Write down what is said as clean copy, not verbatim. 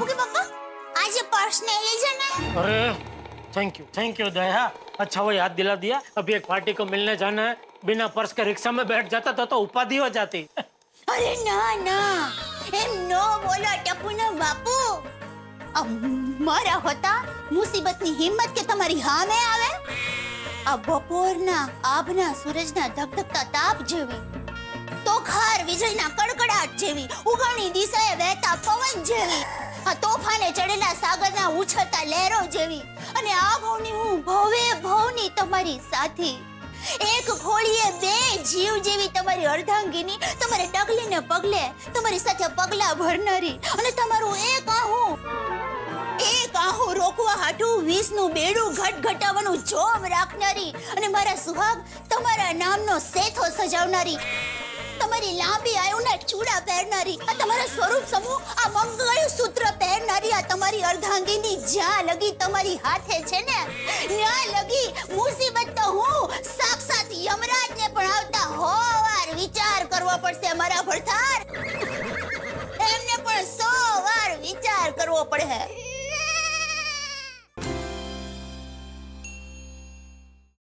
Okay पापा आज ये पर्स नहीं ले जाना। अरे थैंक यू दया। अच्छा वो याद दिला दिया। अभी एक पार्टी को मिलने जाना है। बिना पर्स के रिक्शा में बैठ जाता तो उपाधि हो जाती। अरे ना ना एम नो बोलो टपुना बापू। मारा होता मुसीबतनी हिम्मत के તમારી સામે આવે। આ બપોરના આભના સૂરજના ધગધગતા તાપ જેવી, તોખાર વીજળીના કડકડાટ જેવી, ઉગમની દિશાએ વહેતા પવન જેવી, આ તોફાને ચડેલા સાગરના ઉછળતા લહેરો જેવી, અને આ ભવની હું ભવની તમારી સાથી, એક ઘોડીએ બે જીવ જેવી તમારી અર્ધાંગીની, તમારે ડગલીને પગલે તમારી સાથે પગલા ભરનારી, અને તમારું એક આહું રોકવા હાટું 20 નું બેડું ઘટઘટાવવાનું જોમ રાખનારી, અને મારા સુહાગ તમારા નામનો સેથો સજાવનારી, તમારી લાંબી આયુના ચૂડા પહેરનારી, આ તમારા સ્વરૂપ સમૂહ આ મંગળ સૂત્ર પહેરનારી, આ તમારી અર્ધાંગીની જ્યાં લગી તમારી હાથે છે ને ત્યાં લગી મુસીબત તો હું સાક્ષાત યમરાજને પણ આવતા હોવાર વિચાર કરવો પડશે મારા ભરથાર, એમને પણ 100 વાર વિચાર કરવો પડે।